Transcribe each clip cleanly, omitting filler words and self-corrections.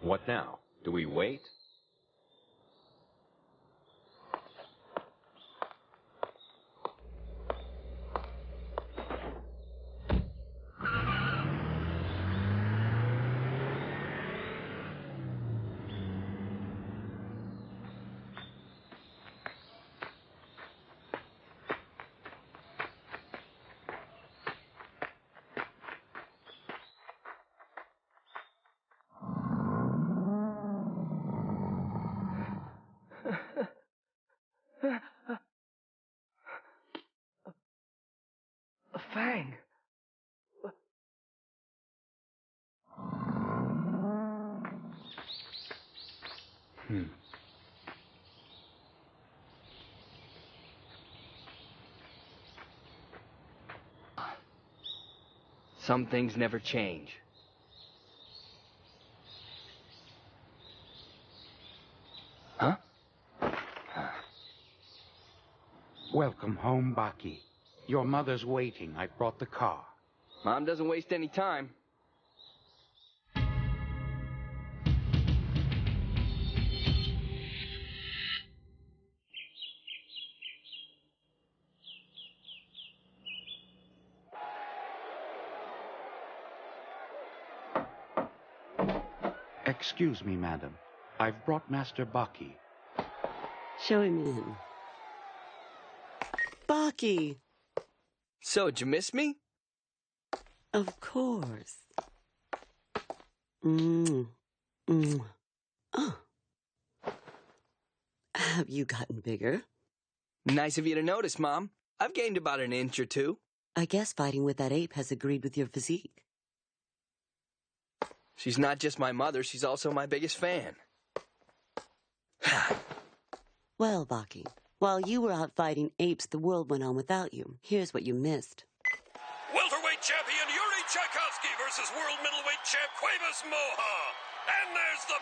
What now? Do we wait? A fang. Some things never change. Huh? Welcome home, Baki. Your mother's waiting. I brought the car. Mom doesn't waste any time. Excuse me, madam. I've brought Master Baki. Show him in. Baki! So, did you miss me? Of course. Oh. Have you gotten bigger? Nice of you to notice, Mom. I've gained about an inch or two. I guess fighting with that ape has agreed with your physique. She's not just my mother, she's also my biggest fan. Well, Baki, while you were out fighting apes, the world went on without you. Here's what you missed. Welterweight champion Yuri Tchaikovsky versus world middleweight champ Cuevas Moha. And there's the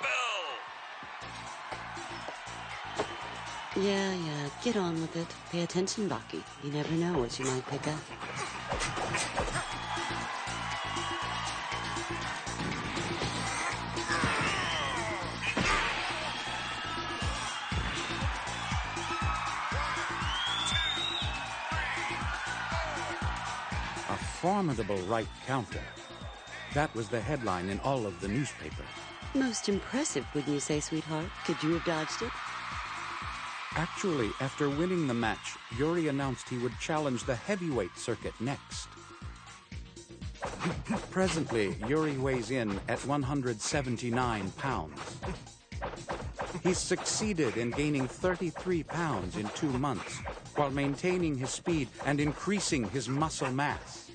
bell. Yeah, get on with it. Pay attention, Baki. You never know what you might pick up. A formidable right counter. That was the headline in all of the newspapers. Most impressive, wouldn't you say, sweetheart? Could you have dodged it? Actually, after winning the match, Yuri announced he would challenge the heavyweight circuit next. Presently, Yuri weighs in at 179 pounds. He's succeeded in gaining 33 pounds in 2 months, while maintaining his speed and increasing his muscle mass.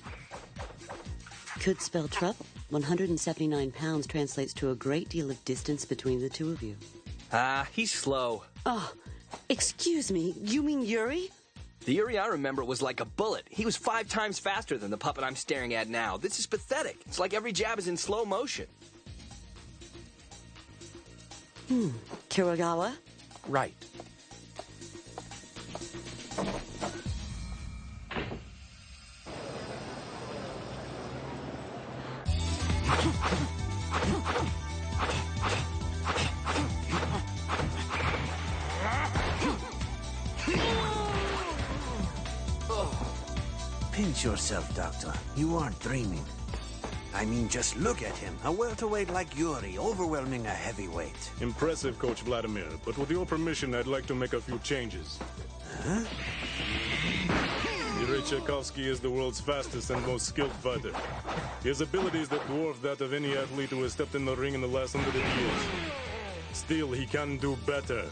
Could spell trouble. 179 pounds translates to a great deal of distance between the two of you. He's slow. Oh, excuse me, you mean Yuri? The Yuri I remember was like a bullet. He was 5 times faster than the puppet I'm staring at now. This is pathetic. It's like every jab is in slow motion. Kiragawa? Right. Pinch yourself, Doctor. You aren't dreaming. I mean, just look at him. A welterweight like Yuri, overwhelming a heavyweight. Impressive, Coach Vladimir, but with your permission, I'd like to make a few changes. Huh? Yuri Tchaikovsky is the world's fastest and most skilled fighter. His abilities that dwarf that of any athlete who has stepped in the ring in the last 100 years. Still, he can do better.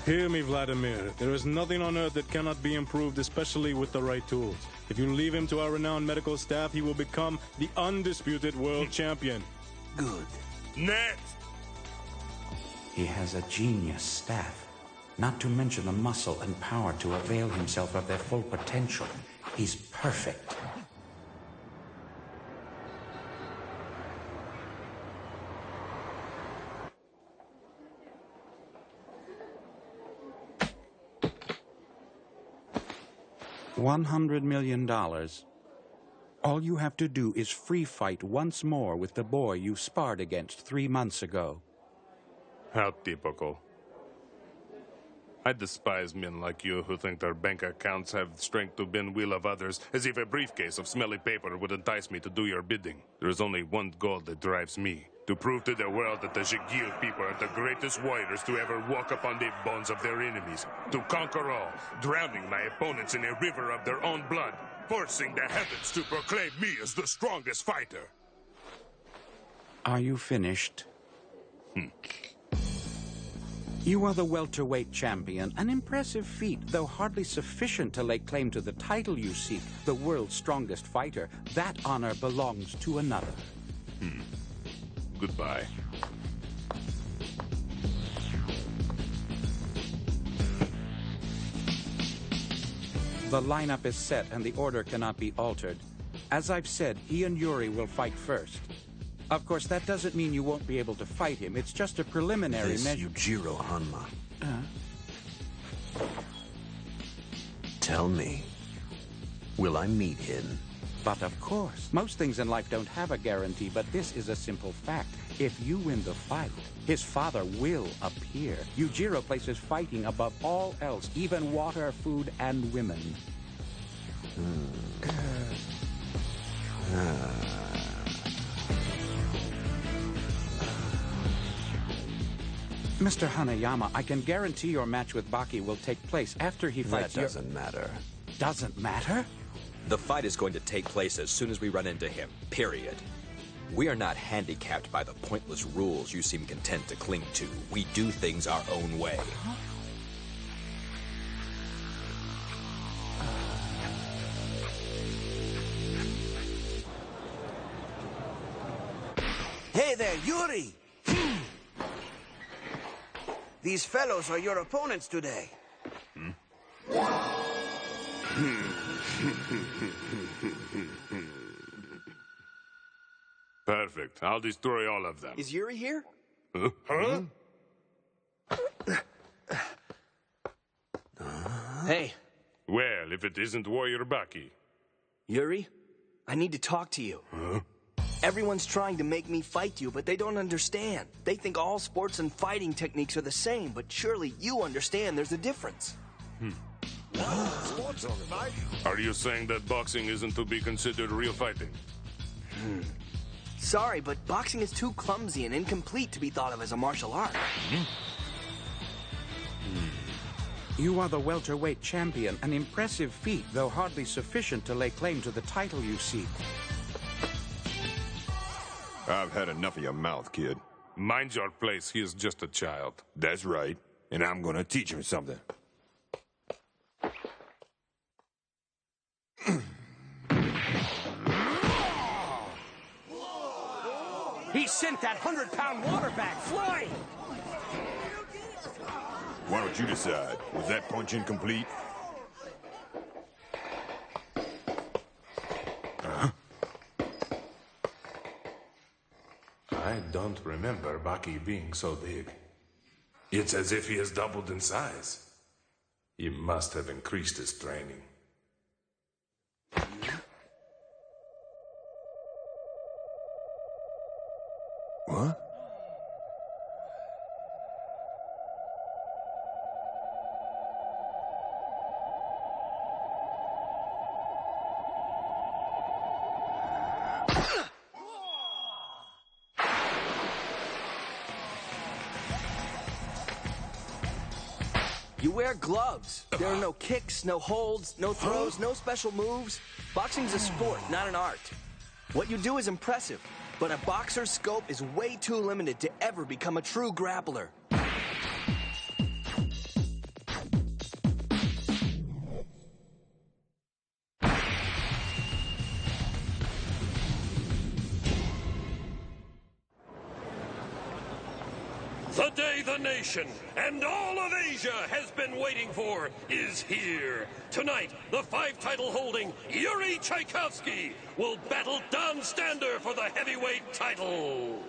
Hear me, Vladimir. There is nothing on earth that cannot be improved, especially with the right tools. If you leave him to our renowned medical staff, he will become the undisputed world champion. Good. Net! He has a genius staff, not to mention the muscle and power to avail himself of their full potential. He's perfect. $100 million. All you have to do is free fight once more with the boy you sparred against 3 months ago. How typical. I despise men like you who think their bank accounts have strength to bend will of others, as if a briefcase of smelly paper would entice me to do your bidding. There is only one goal that drives me: to prove to the world that the Jigil people are the greatest warriors to ever walk upon the bones of their enemies. To conquer all, drowning my opponents in a river of their own blood, forcing the heavens to proclaim me as the strongest fighter. Are you finished? You are the welterweight champion, an impressive feat, though hardly sufficient to lay claim to the title you seek, the world's strongest fighter. That honor belongs to another. Goodbye. The lineup is set and the order cannot be altered. As I've said, he and Yuri will fight first. Of course, that doesn't mean you won't be able to fight him. It's just a preliminary measure. Yujiro Hanma. Tell me, will I meet him? But of course, most things in life don't have a guarantee, but this is a simple fact. If you win the fight, his father will appear. Yujiro places fighting above all else, even water, food, and women. Mr. Hanayama, I can guarantee your match with Baki will take place after he fights That doesn't matter. Doesn't matter? The fight is going to take place as soon as we run into him, period. We are not handicapped by the pointless rules you seem content to cling to. We do things our own way. Hey there, Yuri! These fellows are your opponents today. Perfect. I'll destroy all of them. Is Yuri here? Huh? Hey, Well, if it isn't Warrior Baki. Yuri, I need to talk to you. Everyone's trying to make me fight you, but they don't understand. They think all sports and fighting techniques are the same, but surely you understand there's a difference. Are you saying that boxing isn't to be considered real fighting? Sorry, but boxing is too clumsy and incomplete to be thought of as a martial art. You are the welterweight champion, an impressive feat, though hardly sufficient to lay claim to the title you seek. I've had enough of your mouth, kid. Mind your place, he is just a child. That's right. And I'm gonna teach him something. He sent that 100-pound water bag flying! Why don't you decide? Was that punch incomplete? I don't remember Baki being so big. It's as if he has doubled in size. He must have increased his training. What? You wear gloves. There are no kicks, no holds, no throws, no special moves. Boxing's a sport, not an art. What you do is impressive, but a boxer's scope is way too limited to ever become a true grappler. The day the nation and all of Asia has been waiting for is here. Tonight, the 5-title holding Yuri Tchaikovsky will battle Don Stander for the heavyweight title.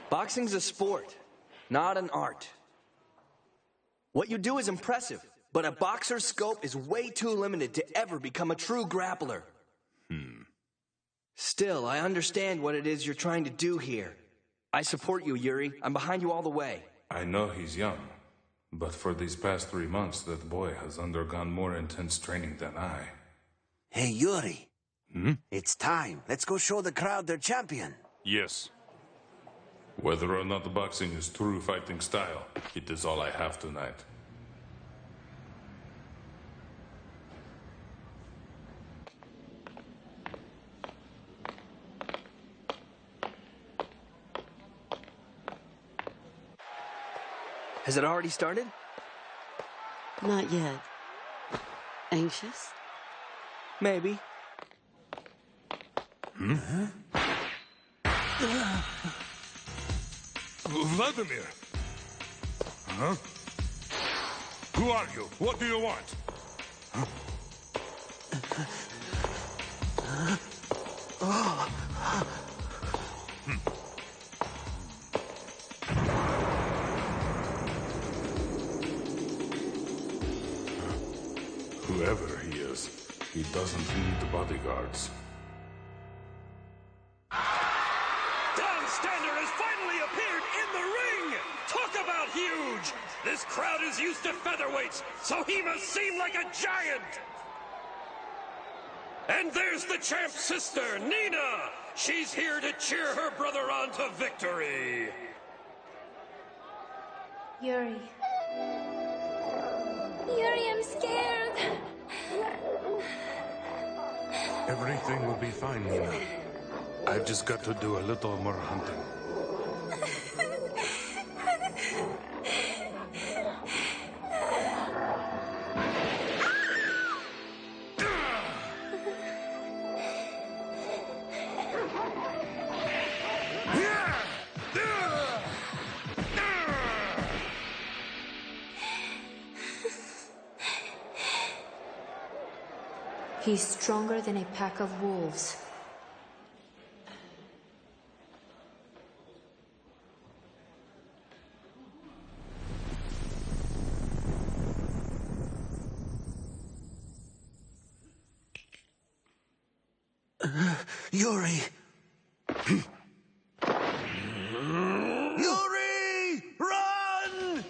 Boxing's a sport, not an art. What you do is impressive, but a boxer's scope is way too limited to ever become a true grappler. Still, I understand what it is you're trying to do here. I support you, Yuri. I'm behind you all the way. I know he's young, but for these past 3 months, that boy has undergone more intense training than I. Hey, Yuri. It's time. Let's go show the crowd their champion. Yes. Whether or not the boxing is true fighting style, it is all I have tonight. Has it already started? Not yet. Anxious? Maybe. Vladimir! Huh? Who are you? What do you want? Whoever he is, he doesn't need bodyguards. Stander has finally appeared in the ring! Talk about huge! This crowd is used to featherweights, so he must seem like a giant! And there's the champ's sister, Nina! She's here to cheer her brother on to victory! Yuri. Yuri, I'm scared. Everything will be fine, Nina. I've just got to do a little more hunting. He's stronger than a pack of wolves. Yuri! Yuri! Run!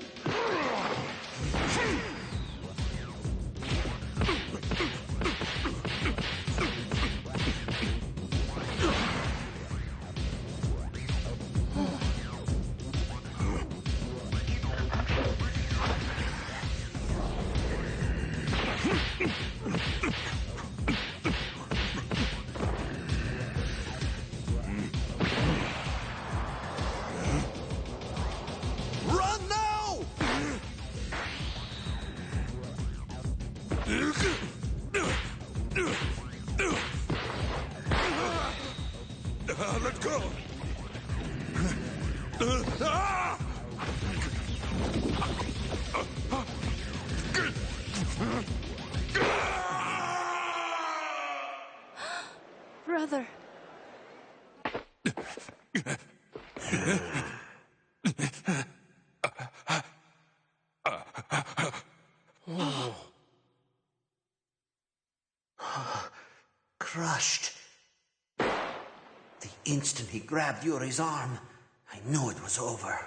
Run now! Let's go! Brother. Crushed. The instant he grabbed Yuri's arm, I knew it was over.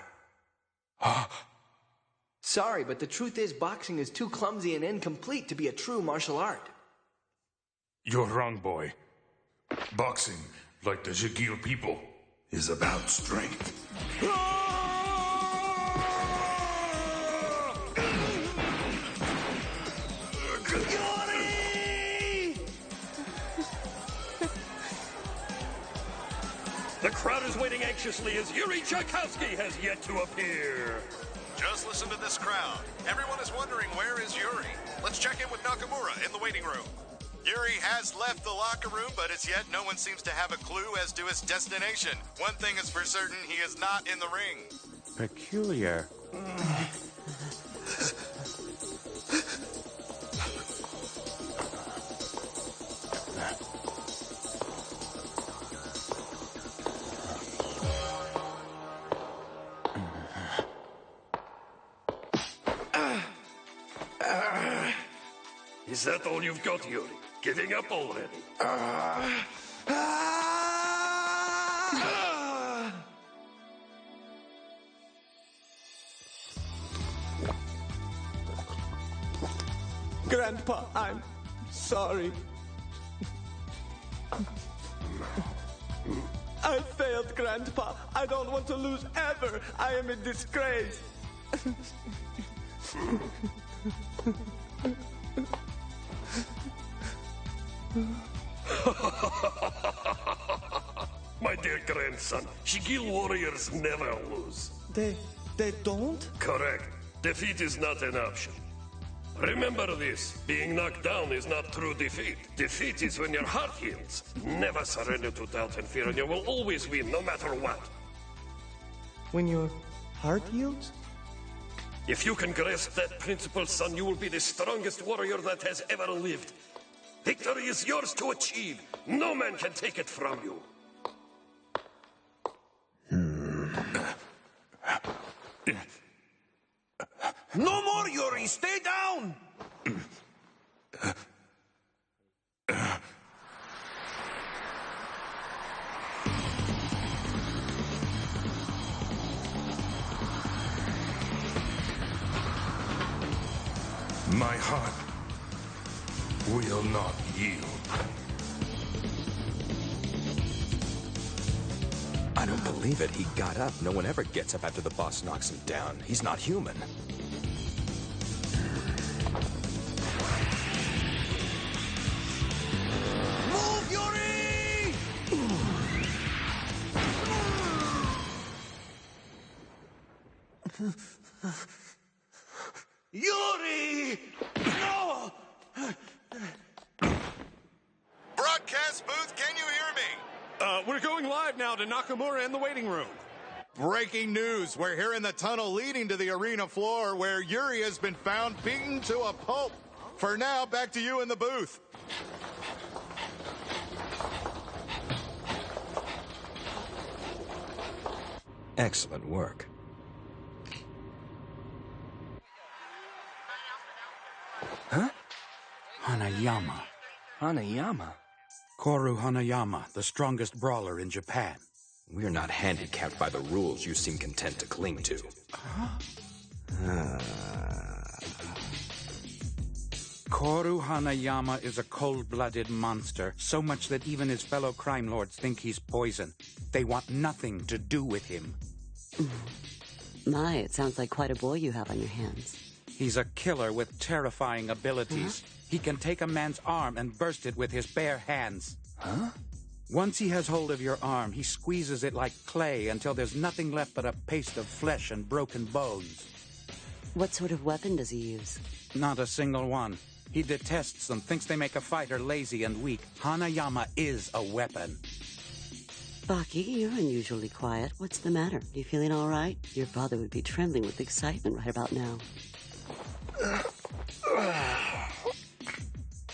Sorry, but the truth is boxing is too clumsy and incomplete to be a true martial art. You're wrong, boy. Boxing, like the Jagir people, is about strength. The crowd is waiting anxiously as Yuri Tchaikovsky has yet to appear. Just listen to this crowd. Everyone is wondering, where is Yuri? Let's check in with Nakamura in the waiting room. Yuri has left the locker room, but as yet no one seems to have a clue as to his destination. One thing is for certain, he is not in the ring. Peculiar. Is that all you've got, Yuri? Giving up already? Grandpa, I'm sorry. I failed, Grandpa. I don't want to lose ever. I am a disgrace. My dear grandson, Shigil warriors never lose. They don't? Correct. Defeat is not an option. Remember this, being knocked down is not true defeat. Defeat is when your heart heals. Never surrender to doubt and fear, and you will always win, no matter what. When your heart heals? If you can grasp that principle, son, you will be the strongest warrior that has ever lived. Victory is yours to achieve. No man can take it from you. No more, Yuri! Stay down! My heart will not yield. I don't believe it. He got up. No one ever gets up after the boss knocks him down. He's not human. Move, Yuri! Yuri! No! Broadcast booth, can you hear me? We're going live now to Nakamura in the waiting room. Breaking news. We're here in the tunnel leading to the arena floor where Yuri has been found beaten to a pulp. For now, back to you in the booth. Excellent work. Huh? Hanayama. Hanayama? Koru Hanayama, the strongest brawler in Japan. We're not handicapped by the rules you seem content to cling to. Koru Hanayama is a cold-blooded monster, so much that even his fellow crime lords think he's poison. They want nothing to do with him. My, it sounds like quite a boy you have on your hands. He's a killer with terrifying abilities. He can take a man's arm and burst it with his bare hands. Huh? Once he has hold of your arm, he squeezes it like clay until there's nothing left but a paste of flesh and broken bones. What sort of weapon does he use? Not a single one. He detests them, thinks they make a fighter lazy and weak. Hanayama is a weapon. Baki, you're unusually quiet. What's the matter? You feeling all right? Your father would be trembling with excitement right about now.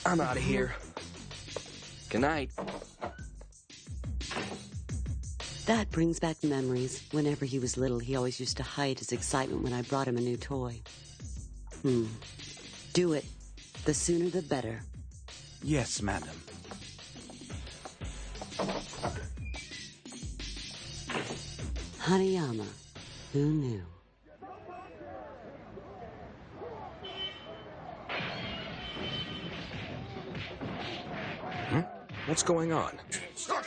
I'm out of here. Good night. That brings back memories. Whenever he was little, he always used to hide his excitement when I brought him a new toy. Do it. The sooner the better. Yes, madam. Hanayama. Who knew? What's going on? Stop!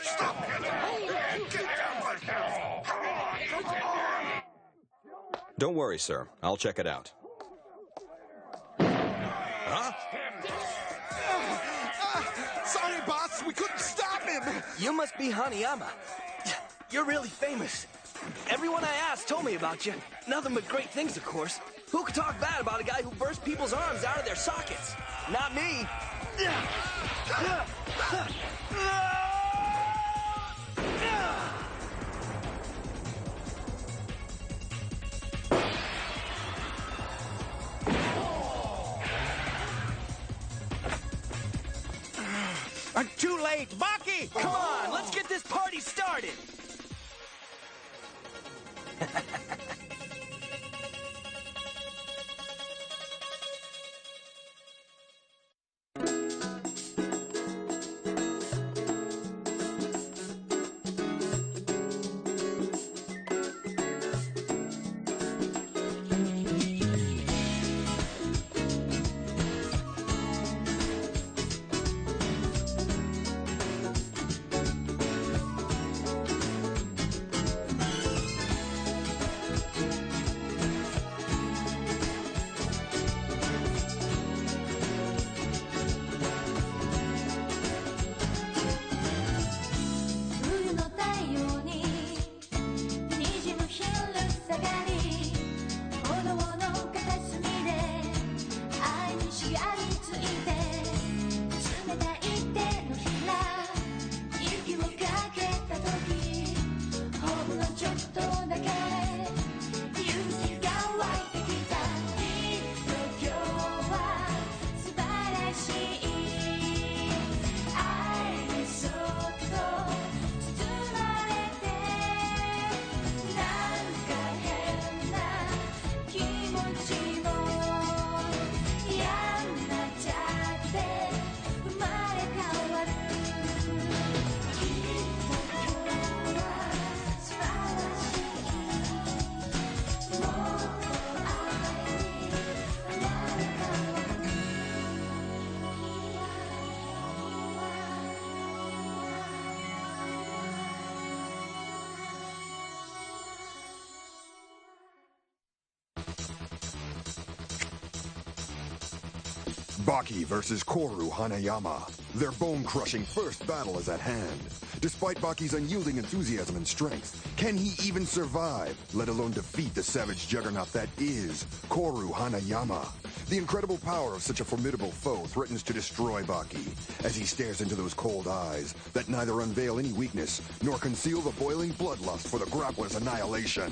Don't worry, sir. I'll check it out. Huh? Sorry, boss. We couldn't stop him. You must be Hanayama. You're really famous. Everyone I asked told me about you. Nothing but great things, of course. Who could talk bad about a guy who burst people's arms out of their sockets? Not me. I'm too late! Baki! Come on, let's get this party started! Baki versus Koru Hanayama. Their bone-crushing first battle is at hand. Despite Baki's unyielding enthusiasm and strength, can he even survive, let alone defeat the savage juggernaut that is Koru Hanayama? The incredible power of such a formidable foe threatens to destroy Baki as he stares into those cold eyes that neither unveil any weakness nor conceal the boiling bloodlust for the grappler's annihilation.